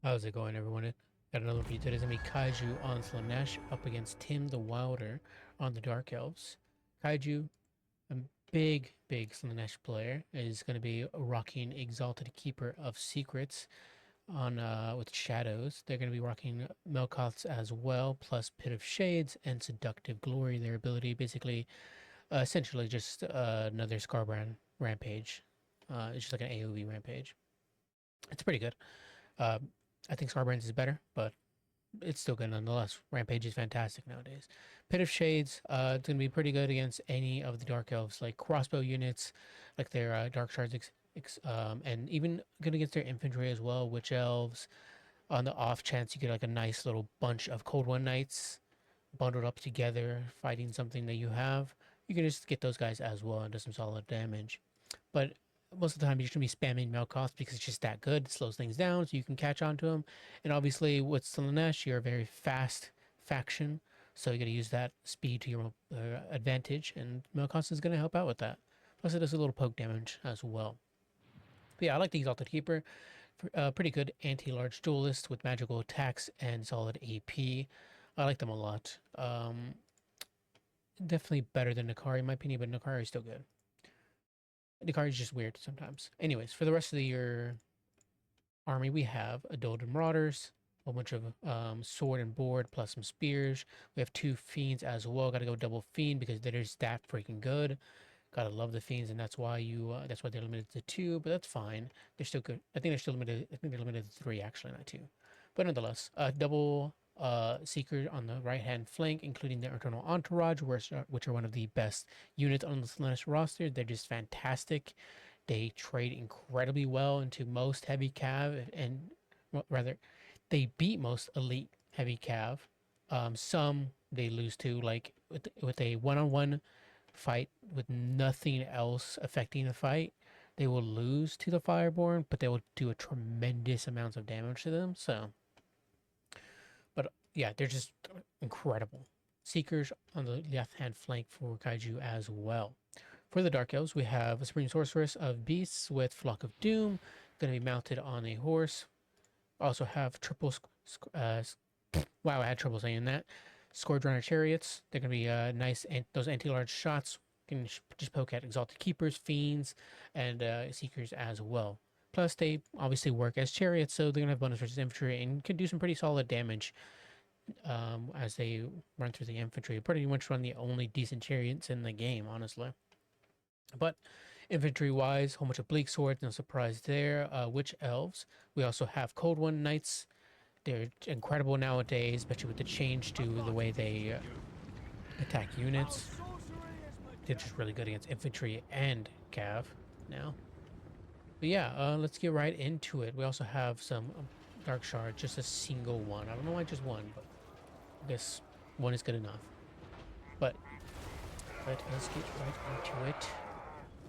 How's it going, everyone? Got another video. Today's gonna be Kaiju on Slaanesh up against Tim the Wilder on the Dark Elves. Kaiju, a big Slaanesh player, is gonna be rocking Exalted Keeper of Secrets on with Shadows. They're gonna be rocking Melkoths as well, plus Pit of Shades and Seductive Glory. Their ability, basically, essentially just another Scarbrand Rampage. It's just like an AoE Rampage. It's pretty good. Uh, I think Starbrands is better, but it's still good nonetheless. Rampage is fantastic nowadays. Pit of Shades, it's gonna be pretty good against any of the Dark Elves, like crossbow units, like their Dark Shards, and even good against their infantry as well. Witch Elves. On the off chance you get like a nice little bunch of Cold One Knights bundled up together, fighting something that you have, you can just get those guys as well and do some solid damage. But most of the time you're going to be spamming Melkoth because it's just that good. It slows things down so you can catch on to him. And obviously with Slaanesh, you're a very fast faction, so you got to use that speed to your advantage, and Melkoth is going to help out with that. Plus it does a little poke damage as well. But yeah, I like the Exalted Keeper. Pretty good anti-large duelist with magical attacks and solid AP. I like them a lot. Definitely better than Nakari in my opinion, but Nakari is still good. Nakari is just weird sometimes. Anyways, for the rest of your army, we have Adult Marauders, a whole bunch of sword and board, plus some spears. We have 2 fiends as well. Got to go double fiend because they're just that freaking good. Gotta love the fiends, and that's why they're limited to 2, but that's fine. They're still good. I think they're still limited. I think they're limited to 3 actually, not 2. But nonetheless, double seeker on the right hand flank, including their internal entourage, which are one of the best units on the Slaanesh roster. They're just fantastic. They trade incredibly well into most heavy cav, and well, rather, they beat most elite heavy cav. Some they lose to, like with a one-on-one fight with nothing else affecting the fight, they will lose to the Fireborn, but they will do a tremendous amounts of damage to them. So, but yeah, they're just incredible. Seekers on the left hand flank for Kaiju as well. For the Dark Elves, we have a Supreme Sorceress of Beasts with Flock of Doom, going to be mounted on a horse. Also have triple. Wow, I had trouble saying that. Scourge Runner Chariots. They're going to be nice, and those anti-large shots can just poke at Exalted Keepers, Fiends, and Seekers as well. Plus, they obviously work as chariots, so they're going to have bonus versus infantry and can do some pretty solid damage as they run through the infantry. Pretty much run the only decent chariots in the game, honestly. But infantry-wise, a whole bunch of bleak swords, no surprise there. Witch elves. We also have Cold One Knights. They're incredible nowadays, especially with the change to the way they attack units. They're just really good against infantry and cav now. But yeah, let's get right into it. We also have some Dark Shard, just a single one. I don't know why just one, but I guess one is good enough. But let's get right into it.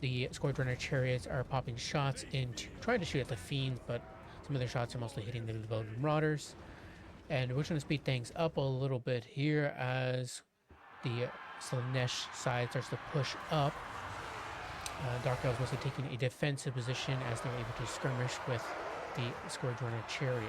The Scourge Runner Chariots are popping shots into trying to shoot at the Fiends, but some of their shots are mostly hitting the Devoted Marauders. And we're trying to speed things up a little bit here as the Slaanesh side starts to push up. Dark Elves mostly taking a defensive position as they're able to skirmish with the Scourge Runner Chariots.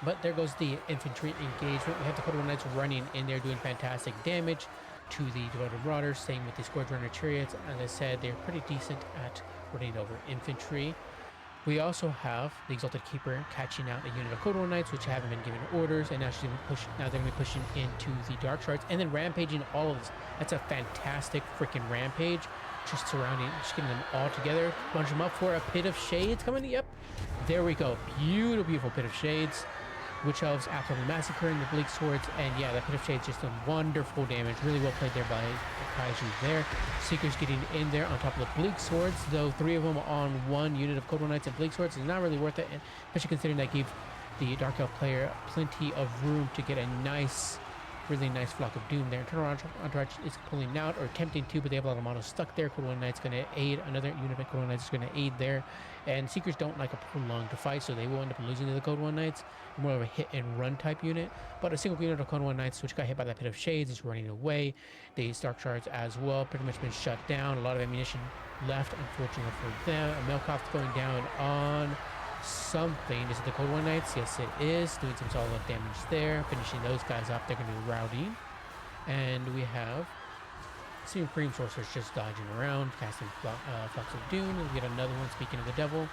But there goes the infantry engagement. We have the Cold One Knights running in there doing fantastic damage to the Devoted Marauders. Same with the Scourge Runner Chariots. As I said, they're pretty decent at running over infantry. We also have the Exalted Keeper catching out a unit of Cold One Knights, which haven't been given orders, and now they're going to be pushing into the Dark Shards and then rampaging all of this. That's a fantastic freaking rampage, just surrounding, just getting them all together, bunch them up for a Pit of Shades coming. Yep, there we go, beautiful Pit of Shades. Witch Elves absolutely massacring the Bleak Swords, and yeah, that Pit of Shades just done wonderful damage. Really well played there by Kaiju there. Seekers getting in there on top of the Bleak Swords, though 3 of them on 1 unit of Cold One Knights and Bleak Swords is not really worth it, especially considering that gave the Dark Elf player plenty of room to get a nice, really nice Flock of Doom there. Turnaround entourage is pulling out or attempting to, but they have a lot of mono stuck there. Cold One Knight's going to aid, another unit of Cold One Knights is going to aid there. And Seekers don't like a prolonged fight, so they will end up losing to the Cold One Knights. More of a hit and run type unit. But a single unit of Cold One Knights, which got hit by that Pit of Shades, is running away. The Dark Shards as well, pretty much been shut down. A lot of ammunition left, unfortunately for them. A Melkoth going down on something. Is it the Cold War Knights? Yes, it is. Doing some solid damage there. Finishing those guys off. They're going to be routing. And we have Supreme Sorcerers just dodging around, casting Flux of Doom. And we get another one, speaking of the devil.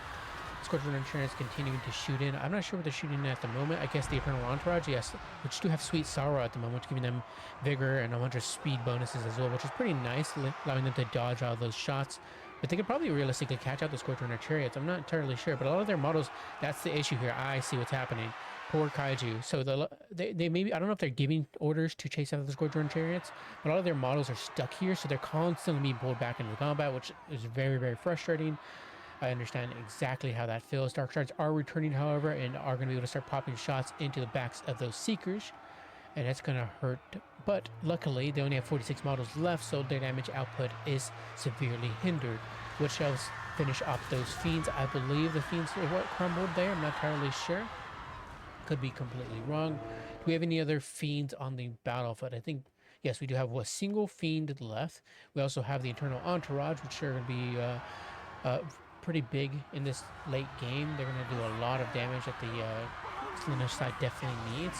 Squadron Insurance continuing to shoot in. I'm not sure what they're shooting at the moment. I guess the Eternal Entourage, yes, which do have Sweet Sorrow at the moment, giving them vigor and a bunch of speed bonuses as well, which is pretty nice, allowing them to dodge all those shots. But they could probably realistically catch out the Squadron Chariots. I'm not entirely sure, but a lot of their models, that's the issue here. I see what's happening. Poor Kaiju. So they maybe, I don't know if they're giving orders to chase out the Squadron Chariots, but a lot of their models are stuck here, so they're constantly being pulled back into combat, which is very, very frustrating. I understand exactly how that feels. Dark Shards are returning, however, and are going to be able to start popping shots into the backs of those Seekers, and that's going to hurt. But luckily, they only have 46 models left, so their damage output is severely hindered. Witch Elves finish off those Fiends. I believe the Fiends are what crumbled there. I'm not entirely sure. Could be completely wrong. Do we have any other Fiends on the battlefield? I think, yes, we do have a single Fiend left. We also have the Eternal Entourage, which are going to be pretty big in this late game. They're going to do a lot of damage that the Slaanesh side definitely needs.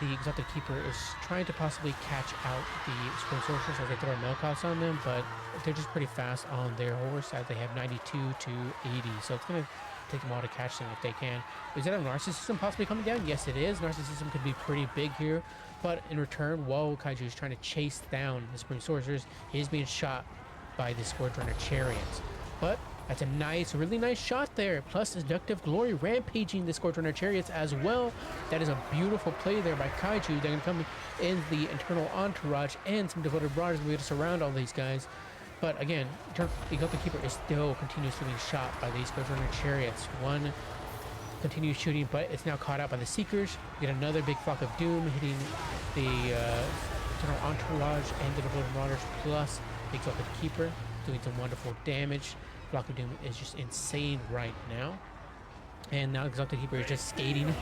The Exalted Keeper is trying to possibly catch out the Supreme Sorcerers as they throw Melkoths on them, but they're just pretty fast on their horse as they have 92 to 80, so it's going to take them all to catch them if they can. Is that a Narcissism possibly coming down? Yes, it is. Narcissism could be pretty big here, but in return, while Kaiju is trying to chase down the Supreme Sorcerers, he is being shot by the Squadron Chariots. But that's a nice, really nice shot there. Plus, Seductive Glory rampaging the Squadron Chariots as well. That is a beautiful play there by Kaiju. They're going to come in the Eternal Entourage and some Devoted Brothers to be able to surround all these guys. But again, the Exalted Keeper is still continuously being shot by these Squadron Chariots. One continues shooting, but it's now caught out by the Seekers. We get another big flock of doom hitting the Eternal Entourage and the Devoted Brothers, plus the Exalted Keeper, doing some wonderful damage. Flock of Doom is just insane right now. And now Exalted Keeper is just skating.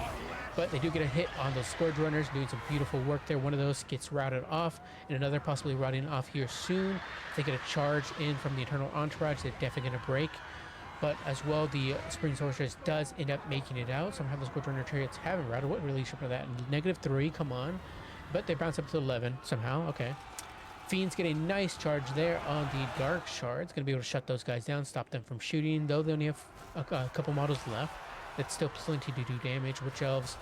But they do get a hit on those Scourge Runners, doing some beautiful work there. One of those gets routed off, and another possibly routing off here soon. If they get a charge in from the Eternal Entourage, they're definitely going to break. But as well, the Spring Sorceress does end up making it out. Somehow the Scourge Runner Chariots haven't routed. What really should for that? -3, come on. But they bounce up to 11 somehow. Okay. Fiends get a nice charge there on the Dark Shards. Going to be able to shut those guys down, stop them from shooting. Though they only have a couple models left, that's still plenty to do damage. Witch Elves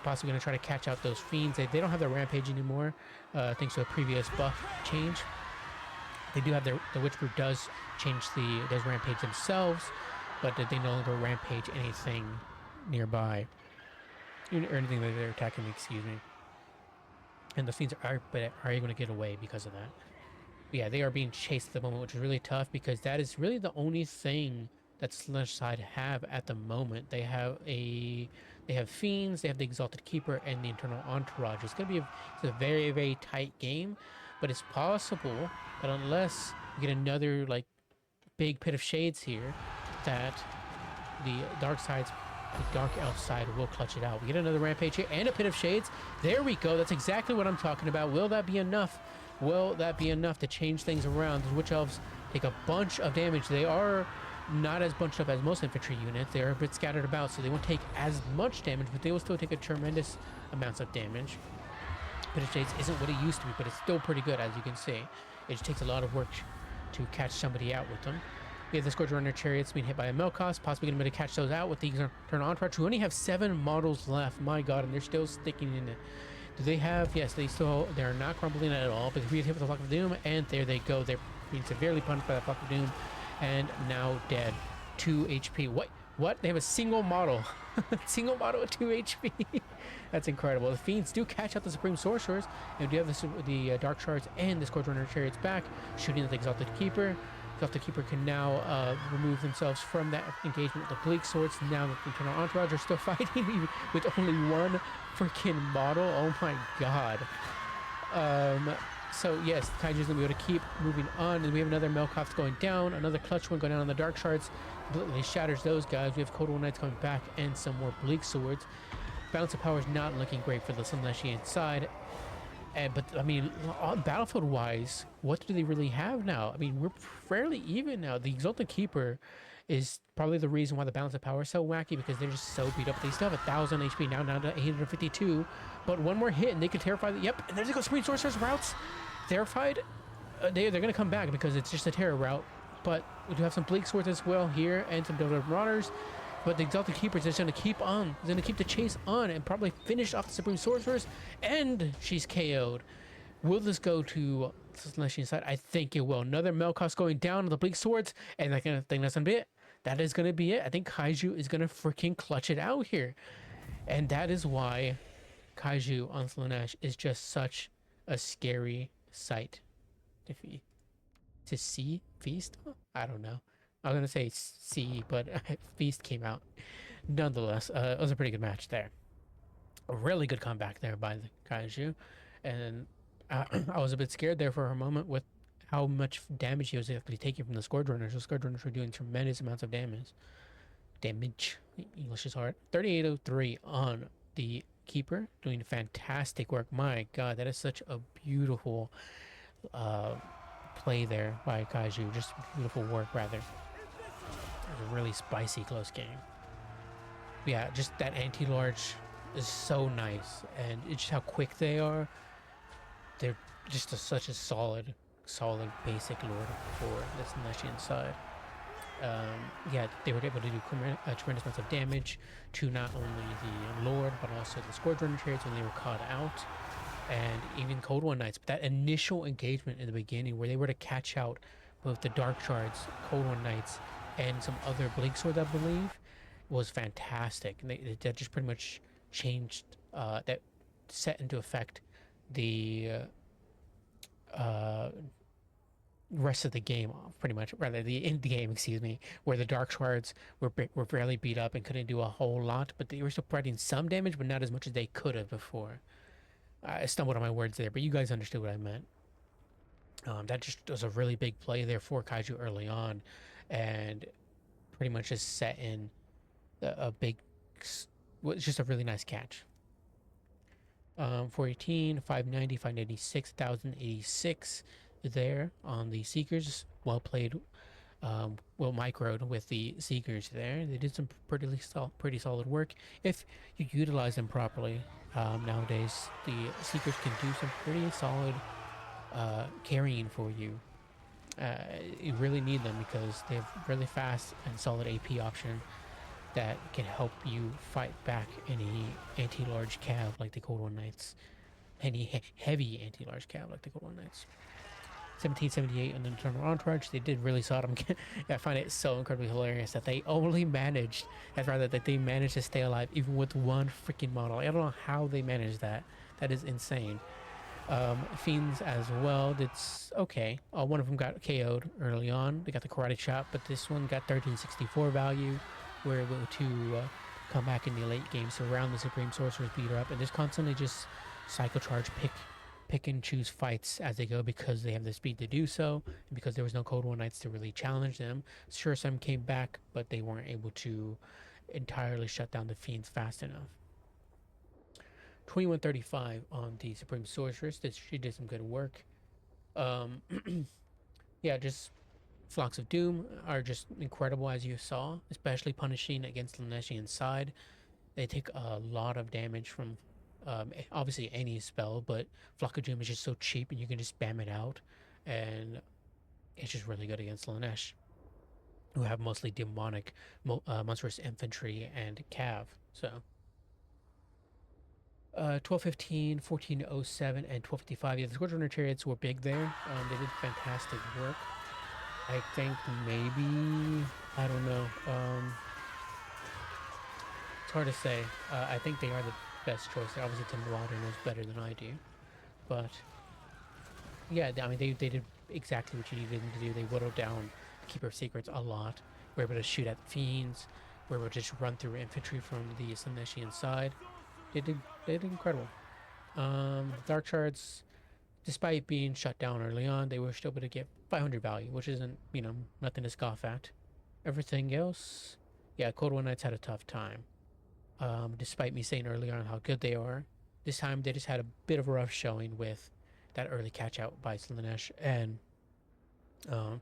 possibly going to try to catch out those Fiends. They don't have their Rampage anymore, thanks to a previous buff change. They do have the Witch Brew does change those Rampage themselves, but they no longer Rampage anything nearby. Or anything that they're attacking, excuse me. And the Fiends are able to get away because of that. But yeah, they are being chased at the moment, which is really tough because that is really the only thing that Slaanesh side have at the moment. They have Fiends, they have the Exalted Keeper, and the Eternal Entourage. It's a very, very tight game, but it's possible that unless we get another like big pit of shades here, that the Dark Elf side will clutch it out. We get another Rampage here and a Pit of Shades. There we go. That's exactly what I'm talking about. Will that be enough? Will that be enough to change things around? The Witch Elves take a bunch of damage. They are not as bunched up as most infantry units. They are a bit scattered about, so they won't take as much damage, but they will still take a tremendous amounts of damage. Pit of Shades isn't what it used to be, but it's still pretty good, as you can see. It just takes a lot of work to catch somebody out with them. We have the Scourge Runner Chariots being hit by a Melkoth, possibly going to be able to catch those out with the Eternal Entourage, who only have 7 models left. My god, and they're still sticking in it. Do they have... Yes, they're not crumbling at all, but we get hit with the Flock of Doom, and there they go. They're being severely punished by the Flock of Doom, and now dead. 2 HP. What? They have a single model. Single model with 2 HP. That's incredible. The Fiends do catch out the Supreme Sorcerers, and we do have the Dark Shards and the Scourge Runner Chariots back, shooting at the Exalted Keeper. Exalted Keeper can now remove themselves from that engagement with the Bleak Swords. Now that the Eternal Entourage are still fighting with only 1 freaking model. Oh my god. So yes, Kaiju's gonna be able to keep moving on, and we have another Melkoth going down, another clutch one going down on the Dark Shards. Completely shatters those guys. We have Cold War Knights coming back and some more Bleak Swords. Balance of power is not looking great for the Slaaneshian side. But I mean, battlefield-wise, what do they really have now? I mean, we're fairly even now. The Exalted Keeper is probably the reason why the balance of power is so wacky, because they're just so beat up. They still have 1,000 HP now, down to 852. But one more hit and they could terrify. Yep, and there they go. Supreme Sorcerer's routes. Terrified. They're going to come back because it's just a terror route. But we do have some Bleak Swords as well here and some Dodo Marauders. But the Exalted Keeper is just going to keep on. He's going to keep the chase on and probably finish off the Supreme Sorceress. And she's KO'd. Will this go to Slaanesh side? I think it will. Another Melkoth going down with the Bleak Swords. And I think that's going to be it. That is going to be it. I think Kaiju is going to freaking clutch it out here. And that is why Kaiju on Slaanesh is just such a scary sight to see. Feast? I don't know. I was going to say see, but Feast came out. Nonetheless, it was a pretty good match there. A really good comeback there by the Kaiju. And I was a bit scared there for a moment with how much damage he was actually taking from the Scourge Runners. The Scourge Runners were doing tremendous amounts of damage. English is hard. 3803 on the Keeper, doing fantastic work. My God, that is such a beautiful play there by Kaiju. Just beautiful work, rather. It was a really spicy close game. But yeah, just that anti-large is so nice, and it's just how quick they are. They're just such a solid basic lord for the Slaanesh side. Yeah, they were able to do tremendous amounts of damage to not only the Lord, but also the Scourge Runner chariots when they were caught out, and even Cold One Knights. But that initial engagement in the beginning, where they were to catch out both the Dark Shards, Cold One Knights, and some other Bleak Swords, I believe, was fantastic. And that just pretty much changed, that set into effect the rest of the game, pretty much, rather the end game, excuse me, where the Dark Shards were fairly beat up and couldn't do a whole lot, but they were still providing some damage, but not as much as they could have before. I stumbled on my words there, but you guys understood what I meant. That just was a really big play there for Kaiju early on, and pretty much just set in a big, well, it's just a really nice catch. 418, 590, 596, 1086 there on the Seekers. Well played, well microed with the Seekers there. They did some pretty solid work if you utilize them properly. Nowadays, the Seekers can do some pretty solid carrying for you. You really need them because they have really fast and solid AP option that can help you fight back any anti-large cav like the Cold One Knights, any heavy anti-large cav like the Cold One Knights. 1778 on the Eternal Entourage, they did really saw them. I find it so incredibly hilarious that they only managed, that they managed to stay alive even with one freaking model. I don't know how they managed that. That is insane. Fiends as well, it's okay. One of them got KO'd early on. They got the karate chop, but this one got 1364 value. We're able to come back in the late game, surround the Supreme Sorcerers, beat her up, and just constantly just cycle charge, pick and choose fights as they go because they have the speed to do so, and because there was no Cold One Knights to really challenge them. Sure, some came back, but they weren't able to entirely shut down the Fiends fast enough. 2135 on the Supreme Sorceress. She did some good work. Yeah, just Flocks of Doom are just incredible, as you saw, especially punishing against the Slaanesh side. They take a lot of damage from obviously any spell, but Flock of Doom is just so cheap and you can just spam it out, and it's just really good against Slaanesh, who have mostly demonic monstrous infantry and cav. So 1215, 1407, and 1255. Yeah, the Scourge Runner chariots were big there. They did fantastic work. I think maybe, I don't know. It's hard to say. I think they are the best choice. Obviously, Tim Wilder knows better than I do. But yeah, I mean, they did exactly what you needed them to do. They whittled down Keeper of Secrets a lot. We're able to shoot at Fiends. We're able to just run through infantry from the Slaanesh side. They did incredible. Dark Shards, despite being shut down early on, they were still able to get 500 value, which isn't, nothing to scoff at. Everything else, yeah, Cold One Knights had a tough time. Despite me saying earlier on how good they are, this time they just had a bit of a rough showing with that early catch out by Slaanesh and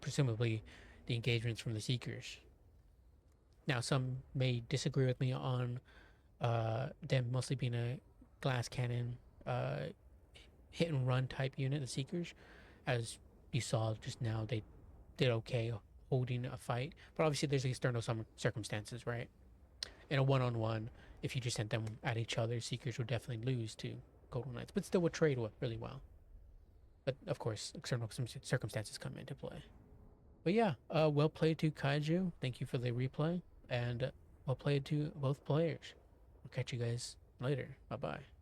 presumably the engagements from the Seekers. Now, some may disagree with me on them mostly being a glass cannon, hit and run type unit, the Seekers. As you saw just now, they did okay holding a fight, but obviously there's external some circumstances, right? In a one-on-one, if you just sent them at each other, Seekers would definitely lose to Golden Knights, but still would trade really well. But of course, external circumstances come into play. But yeah, well played to Kaiju. Thank you for the replay, and well played to both players. I'll catch you guys later. Bye bye.